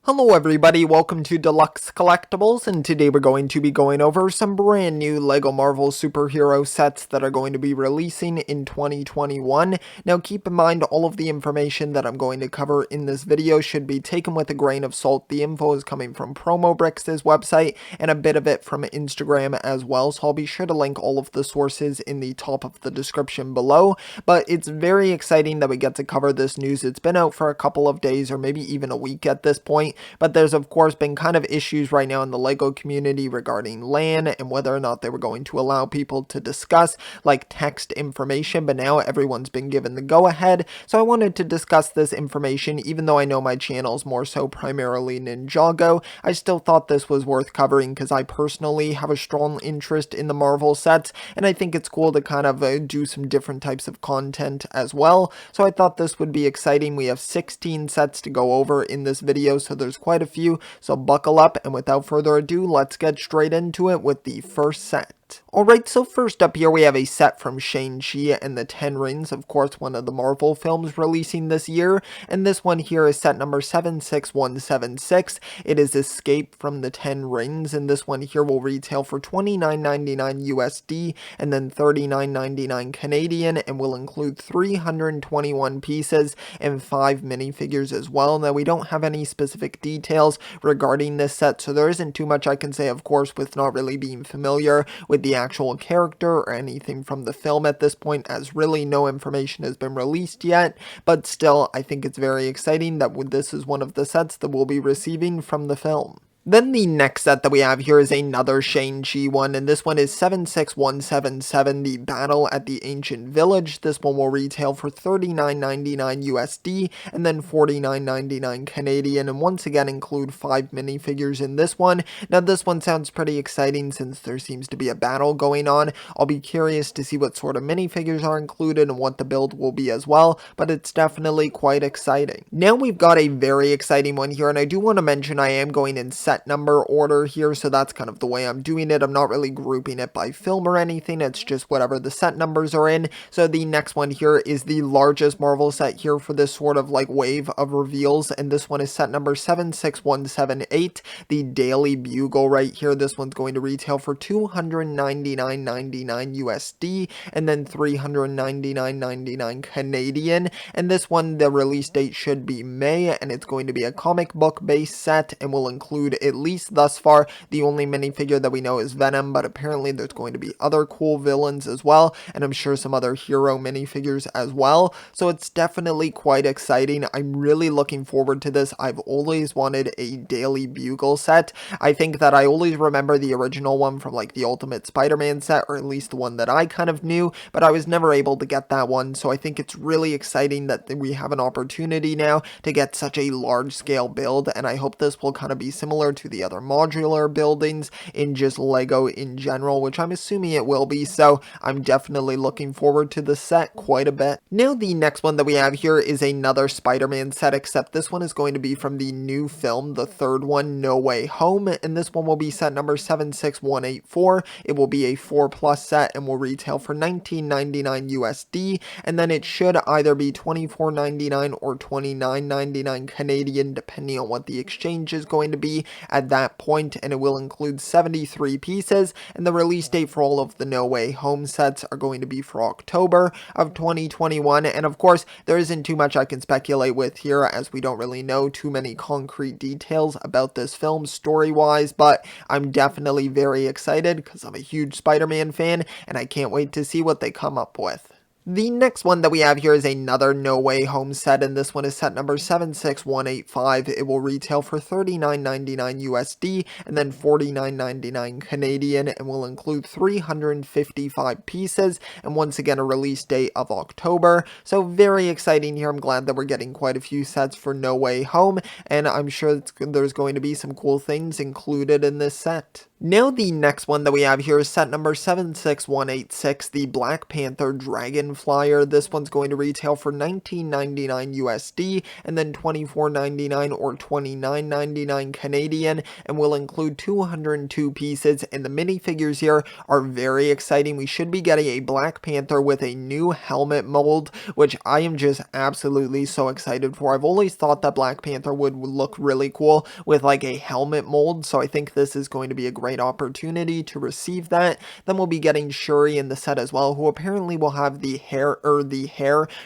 Hello everybody, welcome to Deluxe Collectibles, and today we're going to be going over some brand new LEGO Marvel superhero sets that are going to be releasing in 2021. Now keep in mind, all of the information that I'm going to cover in this video should be taken with a grain of salt. The info is coming from PromoBricks' website, and a bit of it from Instagram as well, so I'll be sure to link all of the sources in the top of the description below. But it's very exciting that we get to cover this news. It's been out for a couple of days, or maybe even a week at this point. But there's of course been kind of issues right now in the LEGO community regarding LAN and whether or not they were going to allow people to discuss like text information, but now everyone's been given the go ahead. So I wanted to discuss this information. Even though I know my channel's more so primarily Ninjago, I still thought this was worth covering because I personally have a strong interest in the Marvel sets, and I think it's cool to kind of do some different types of content as well. So I thought this would be exciting. We have 16 sets to go over in this video, so there's quite a few, so buckle up, and without further ado, let's get straight into it with the first set. Alright, so first up here we have a set from Shang-Chi and the 10 Rings, of course one of the Marvel films releasing this year, and this one here is set number 76176. It is Escape from the 10 Rings, and this one here will retail for $29.99 USD and then $39.99 Canadian, and will include 321 pieces and 5 minifigures as well. Now we don't have any specific details regarding this set, so there isn't too much I can say, of course, with not really being familiar with the actual character or anything from the film at this point, as really no information has been released yet. But still, I think it's very exciting that this is one of the sets that we'll be receiving from the film. Then the next set that we have here is another Shang-Chi one, and this one is 76177, the Battle at the Ancient Village. This one will retail for $39.99 USD and then $49.99 Canadian, and once again include 5 minifigures in this one. Now this one sounds pretty exciting since there seems to be a battle going on. I'll be curious to see what sort of minifigures are included and what the build will be as well, but it's definitely quite exciting. Now we've got a very exciting one here, and I do want to mention I am going in set number order here, so that's kind of the way I'm doing it. I'm not really grouping it by film or anything, it's just whatever the set numbers are in. So the next one here is the largest Marvel set here for this sort of like wave of reveals, and this one is set number 76178, the Daily Bugle right here. This one's going to retail for $299.99 USD and then $399.99 Canadian, and this one, the release date should be May, and it's going to be a comic book based set and will include, at least thus far, the only minifigure that we know is Venom, but apparently there's going to be other cool villains as well, and I'm sure some other hero minifigures as well, so it's definitely quite exciting. I'm really looking forward to this. I've always wanted a Daily Bugle set. I think that I always remember the original one from like the Ultimate Spider-Man set, or at least the one that I kind of knew, but I was never able to get that one, so I think it's really exciting that we have an opportunity now to get such a large scale build, and I hope this will kind of be similar to the other modular buildings in just LEGO in general, which I'm assuming it will be, so I'm definitely looking forward to the set quite a bit. Now the next one that we have here is another Spider-Man set, except this one is going to be from the new film, the third one, No Way Home, and this one will be set number 76184. It will be a 4+ set and will retail for $19.99 USD, and then it should either be $24.99 or $29.99 Canadian, depending on what the exchange is going to be at that point, and it will include 73 pieces, and the release date for all of the No Way Home sets are going to be for October of 2021, and of course there isn't too much I can speculate with here, as we don't really know too many concrete details about this film story-wise, but I'm definitely very excited because I'm a huge Spider-Man fan, and I can't wait to see what they come up with. The next one that we have here is another No Way Home set, and this one is set number 76185. It will retail for $39.99 USD and then $49.99 Canadian, and will include 355 pieces, and once again a release date of October. So very exciting here. I'm glad that we're getting quite a few sets for No Way Home, and I'm sure there's going to be some cool things included in this set. Now the next one that we have here is set number 76186, the Black Panther Dragon Falcon flyer. This one's going to retail for $19.99 USD and then $24.99 or $29.99 Canadian, and will include 202 pieces. And the minifigures here are very exciting. We should be getting a Black Panther with a new helmet mold, which I am just absolutely so excited for. I've always thought that Black Panther would look really cool with like a helmet mold, so I think this is going to be a great opportunity to receive that. Then we'll be getting Shuri in the set as well, who apparently will have the hair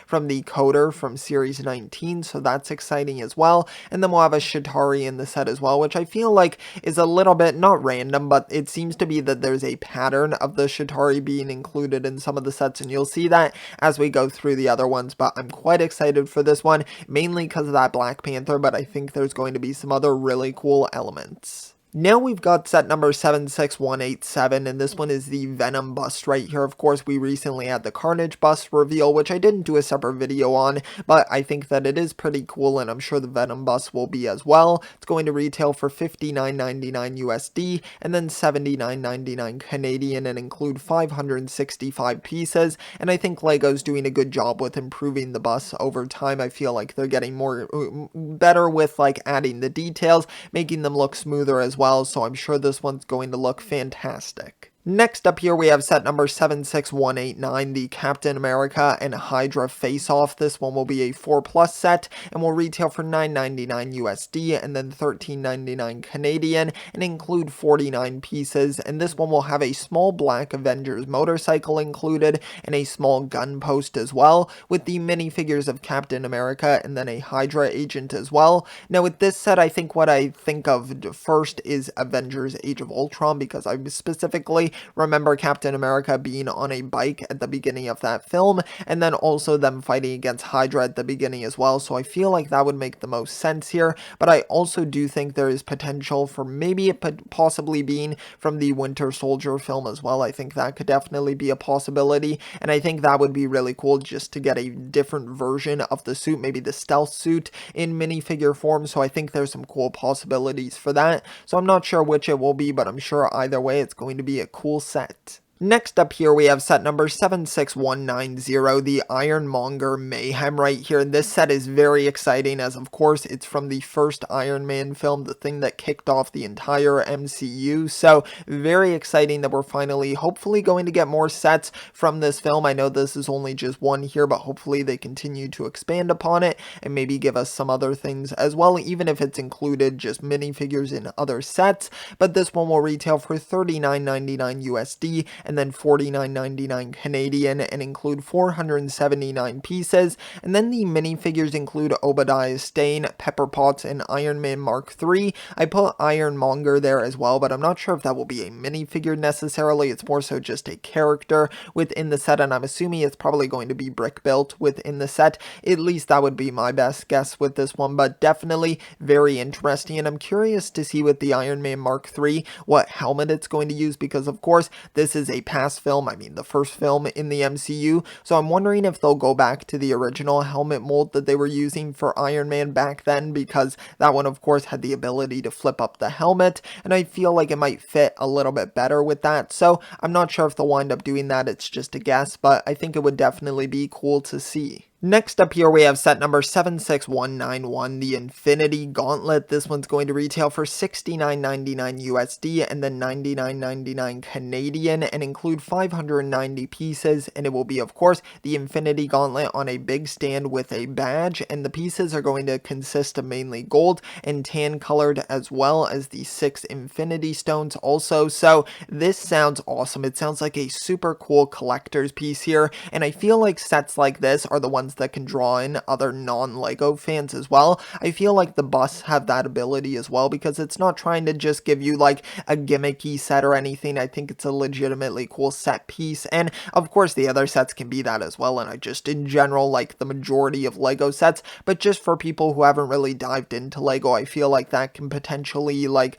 from the coder from series 19, so that's exciting as well. And then we'll have a Chitauri in the set as well, which I feel like is a little bit not random, but it seems to be that there's a pattern of the Chitauri being included in some of the sets, and you'll see that as we go through the other ones. But I'm quite excited for this one, mainly because of that Black Panther, but I think there's going to be some other really cool elements. Now we've got set number 76187, and this one is the Venom bust right here. Of course, we recently had the Carnage bust reveal, which I didn't do a separate video on, but I think that it is pretty cool, and I'm sure the Venom bust will be as well. It's going to retail for $59.99 USD and then $79.99 Canadian, and include 565 pieces. And I think LEGO's doing a good job with improving the bust over time. I feel like they're getting better with like adding the details, making them look smoother as well, so I'm sure this one's going to look fantastic. Next up here we have set number 76189, the Captain America and Hydra face-off. This one will be a 4+ set and will retail for $9.99 USD and then $13.99 Canadian, and include 49 pieces. And this one will have a small black Avengers motorcycle included and a small gun post as well, with the minifigures of Captain America and then a Hydra agent as well. Now with this set, I think what I think of first is Avengers Age of Ultron, because I specifically remember Captain America being on a bike at the beginning of that film, and then also them fighting against Hydra at the beginning as well, so I feel like that would make the most sense here. But I also do think there is potential for maybe it possibly being from the Winter Soldier film as well. I think that could definitely be a possibility, and I think that would be really cool just to get a different version of the suit, maybe the stealth suit in minifigure form, so I think there's some cool possibilities for that. So I'm not sure which it will be, but I'm sure either way it's going to be a cool set. Next up here we have set number 76190, the Ironmonger Mayhem right here. This set is very exciting, as of course it's from the first Iron Man film, the thing that kicked off the entire MCU. So very exciting that we're finally hopefully going to get more sets from this film. I know this is only just one here, but hopefully they continue to expand upon it and maybe give us some other things as well, even if it's included just minifigures in other sets. But this one will retail for $39.99 USD and then $49.99 Canadian, and include 479 pieces. And then the minifigures include Obadiah Stane, Pepper Potts, and Iron Man Mark III. I put Ironmonger there as well, but I'm not sure if that will be a minifigure necessarily. It's more so just a character within the set, and I'm assuming it's probably going to be brick built within the set. At least that would be my best guess with this one, but definitely very interesting. And I'm curious to see with the Iron Man Mark III what helmet it's going to use, because of course this is a past film, I mean the first film in the MCU, so I'm wondering if they'll go back to the original helmet mold that they were using for Iron Man back then, because that one of course had the ability to flip up the helmet, and I feel like it might fit a little bit better with that. So I'm not sure if they'll wind up doing that, it's just a guess, but I think it would definitely be cool to see. Next up here we have set number 76191, the Infinity Gauntlet. This one's going to retail for $69.99 USD and then $99.99 Canadian, and include 590 pieces. And it will be of course the Infinity Gauntlet on a big stand with a badge, and the pieces are going to consist of mainly gold and tan colored, as well as the 6 Infinity Stones also. So this sounds awesome. It sounds like a super cool collector's piece here, and I feel like sets like this are the ones that can draw in other non-LEGO fans as well. I feel like the busts have that ability as well, because it's not trying to just give you like a gimmicky set or anything. I think it's a legitimately cool set piece, and of course the other sets can be that as well, and I just in general like the majority of LEGO sets, but just for people who haven't really dived into LEGO, I feel like that can potentially like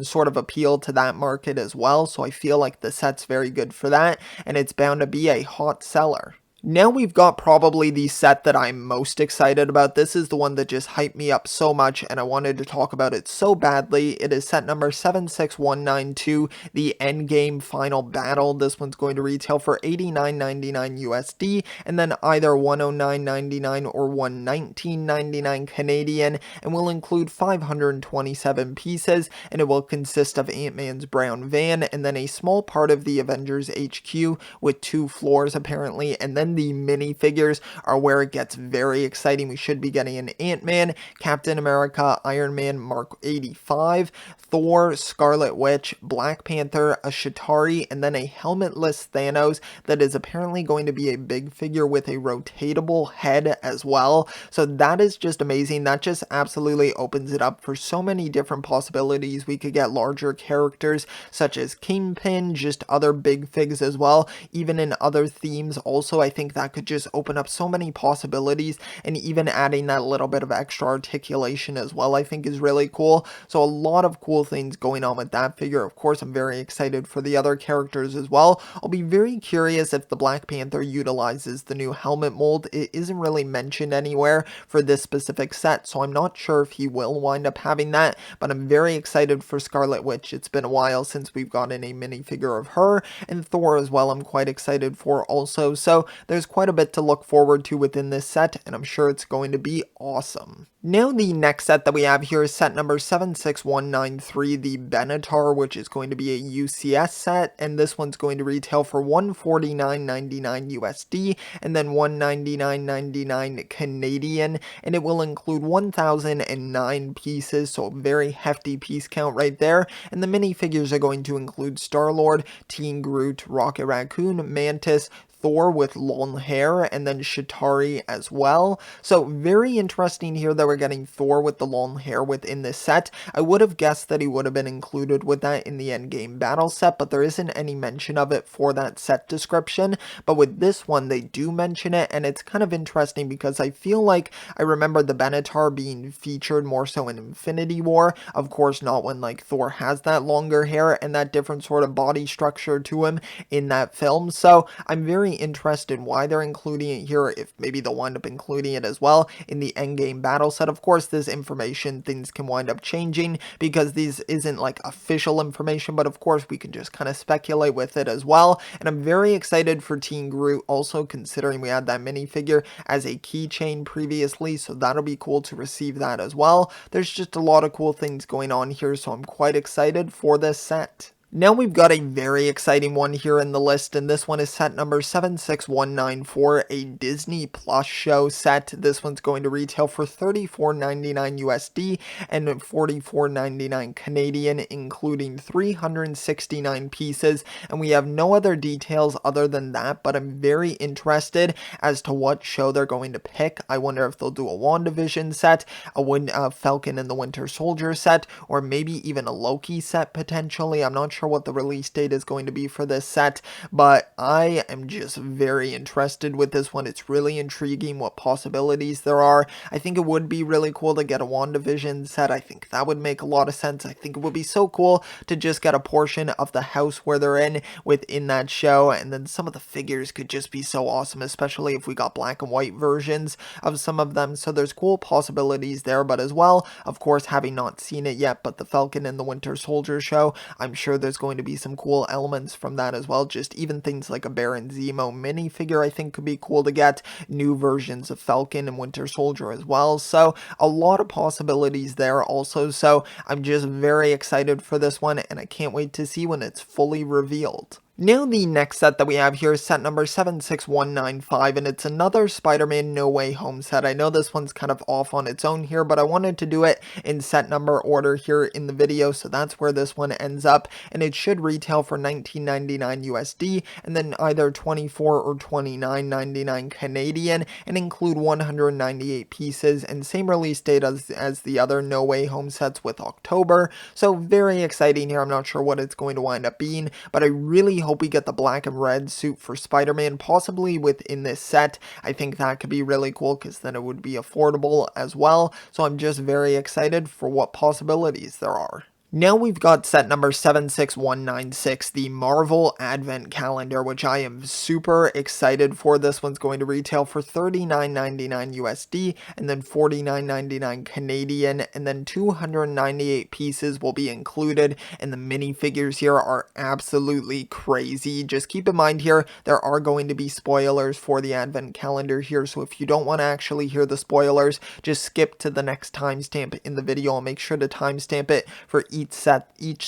sort of appeal to that market as well. So I feel like the set's very good for that, and it's bound to be a hot seller. Now we've got probably the set that I'm most excited about. This is the one that just hyped me up so much and I wanted to talk about it so badly. It is set number 76192, the Endgame Final Battle. This one's going to retail for $89.99 USD and then either $109.99 or $119.99 Canadian, and will include 527 pieces, and it will consist of Ant-Man's brown van and then a small part of the Avengers HQ with 2 floors apparently, and then the minifigures are where it gets very exciting. We should be getting an Ant-Man, Captain America, Iron Man Mark 85, Thor, Scarlet Witch, Black Panther, a Chitauri, and then a helmetless Thanos that is apparently going to be a big figure with a rotatable head as well. So that is just amazing. That just absolutely opens it up for so many different possibilities. We could get larger characters such as Kingpin, just other big figs as well, even in other themes. Also, I think that could just open up so many possibilities, and even adding that little bit of extra articulation as well, I think is really cool. So a lot of cool things going on with that figure. Of course, I'm very excited for the other characters as well. I'll be very curious if the Black Panther utilizes the new helmet mold. It isn't really mentioned anywhere for this specific set, so I'm not sure if he will wind up having that, but I'm very excited for Scarlet Witch. It's been a while since we've gotten a minifigure of her, and Thor as well I'm quite excited for also. So there's quite a bit to look forward to within this set, and I'm sure it's going to be awesome. Now the next set that we have here is set number 76193, the Benatar, which is going to be a UCS set, and this one's going to retail for $149.99 USD and then $199.99 Canadian, and it will include 1,009 pieces, so a very hefty piece count right there, and the minifigures are going to include Star-Lord, Teen Groot, Rocket Raccoon, Mantis, Thor with long hair, and then Chitauri as well. So very interesting here that we're getting Thor with the long hair within this set. I would have guessed that he would have been included with that in the Endgame battle set, but there isn't any mention of it for that set description. But with this one, they do mention it, and it's kind of interesting because I feel like I remember the Benatar being featured more so in Infinity War. Of course, not when like Thor has that longer hair and that different sort of body structure to him in that film. So I'm very interested why they're including it here, if maybe they'll wind up including it as well in the Endgame battle set. Of course, this information, things can wind up changing because these isn't like official information, but of course we can just kind of speculate with it as well. And I'm very excited for Teen Groot also, considering we had that minifigure as a keychain previously, so that'll be cool to receive that as well. There's just a lot of cool things going on here, so I'm quite excited for this set. Now we've got a very exciting one here in the list, and this one is set number 76194, a Disney Plus show set. This one's going to retail for $34.99 USD and $44.99 Canadian, including 369 pieces, and we have no other details other than that, but I'm very interested as to what show they're going to pick. I wonder if they'll do a WandaVision set, a Falcon and the Winter Soldier set, or maybe even a Loki set potentially. I'm not sure what the release date is going to be for this set, but I am just very interested with this one. It's really intriguing what possibilities there are. I think it would be really cool to get a WandaVision set. I think that would make a lot of sense. I think it would be so cool to just get a portion of the house where they're in within that show, and then some of the figures could just be so awesome, especially if we got black and white versions of some of them. So there's cool possibilities there, but as well, of course, having not seen it yet, but the Falcon and the Winter Soldier show, I'm sure there's going to be some cool elements from that as well. Just even things like a Baron Zemo minifigure I think could be cool to get, new versions of Falcon and Winter Soldier as well. So a lot of possibilities there also. So I'm just very excited for this one, and I can't wait to see when it's fully revealed. Now the next set that we have here is set number 76195, and it's another Spider-Man No Way Home set. I know this one's kind of off on its own here, but I wanted to do it in set number order here in the video, so that's where this one ends up, and it should retail for $19.99 USD and then either $24 or $29.99 Canadian, and include 198 pieces, and same release date as the other No Way Home sets with October. So very exciting here. I'm not sure what it's going to wind up being, but I really hope we get the black and red suit for Spider-Man, possibly within this set. I think that could be really cool because then it would be affordable as well. So I'm just very excited for what possibilities there are. Now we've got set number 76196, the Marvel Advent Calendar, which I am super excited for. This one's going to retail for $39.99 USD and then $49.99 Canadian, and then 298 pieces will be included, and the minifigures here are absolutely crazy. Just keep in mind here, there are going to be spoilers for the Advent Calendar here, so if you don't want to actually hear the spoilers, just skip to the next timestamp in the video. I'll make sure to timestamp it for each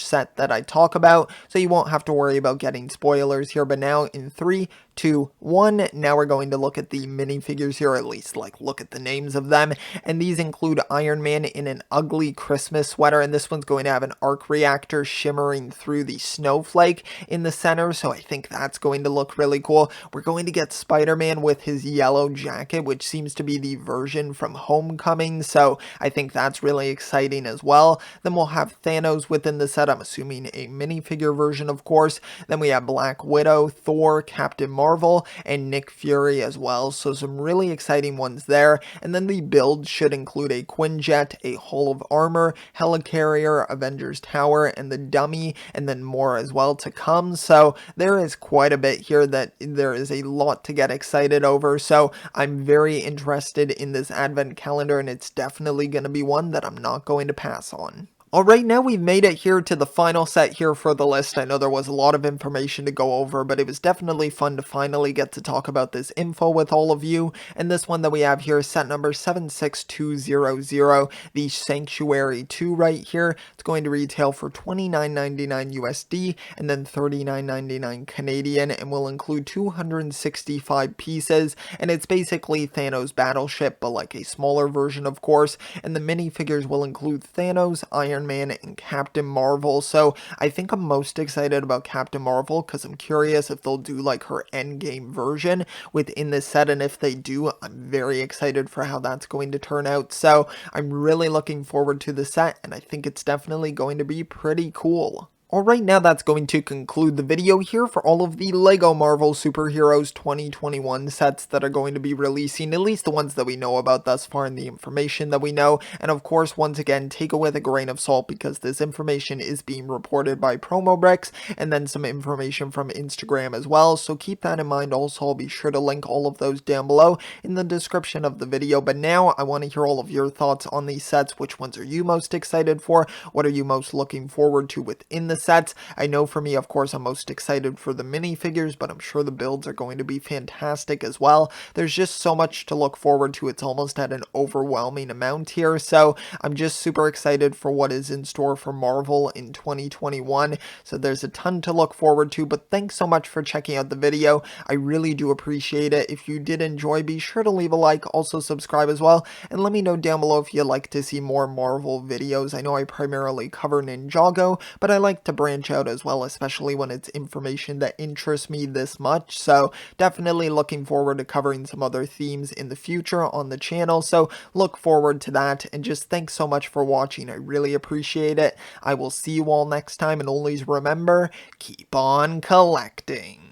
set that I talk about, so you won't have to worry about getting spoilers here. But now in 3, 2, 1, now we're going to look at the minifigures here, at least look at the names of them, and these include Iron Man in an ugly Christmas sweater, and this one's going to have an arc reactor shimmering through the snowflake in the center, so I think that's going to look really cool. We're going to get Spider-Man with his yellow jacket, which seems to be the version from Homecoming, so I think that's really exciting as well. Then we'll have Thanos within the set, I'm assuming a minifigure version, of course. Then we have Black Widow, Thor, Captain Marvel, and Nick Fury as well, so some really exciting ones there. And then the build should include a Quinjet, a Hull of Armor, Helicarrier, Avengers Tower, and the dummy, and then more as well to come. So there is quite a bit here that there is a lot to get excited over, so I'm very interested in this Advent Calendar, and it's definitely going to be one that I'm not going to pass on. Alright, now we've made it here to the final set here for the list. I know there was a lot of information to go over, but it was definitely fun to finally get to talk about this info with all of you. And this one that we have here is set number 76200, the Sanctuary 2 right here. It's going to retail for $29.99 USD and then $39.99 Canadian, and will include 265 pieces. And it's basically Thanos' battleship, but like a smaller version, of course. And the minifigures will include Thanos, Iron Man, and Captain Marvel. So I think I'm most excited about Captain Marvel because I'm curious if they'll do like her endgame version within this set, and if they do, I'm very excited for how that's going to turn out. So I'm really looking forward to the set, and I think it's definitely going to be pretty cool. Alright, now that's going to conclude the video here for all of the LEGO Marvel Superheroes 2021 sets that are going to be releasing, at least the ones that we know about thus far and the information that we know. And of course, once again, take it with a grain of salt because this information is being reported by PromoBricks and then some information from Instagram as well. So keep that in mind. Also, I'll be sure to link all of those down below in the description of the video. But now I want to hear all of your thoughts on these sets. Which ones are you most excited for? What are you most looking forward to within the sets? I know for me, of course, I'm most excited for the minifigures, but I'm sure the builds are going to be fantastic as well. There's just so much to look forward to. It's almost at an overwhelming amount here, so I'm just super excited for what is in store for Marvel in 2021. So there's a ton to look forward to, but thanks so much for checking out the video. I really do appreciate it. If you did enjoy, be sure to leave a like, also subscribe as well, and let me know down below if you'd like to see more Marvel videos. I know I primarily cover Ninjago, but I like to branch out as well, especially when it's information that interests me this much. So definitely looking forward to covering some other themes in the future on the channel. So look forward to that, and just thanks so much for watching. I really appreciate it. I will see you all next time, and always remember, keep on collecting.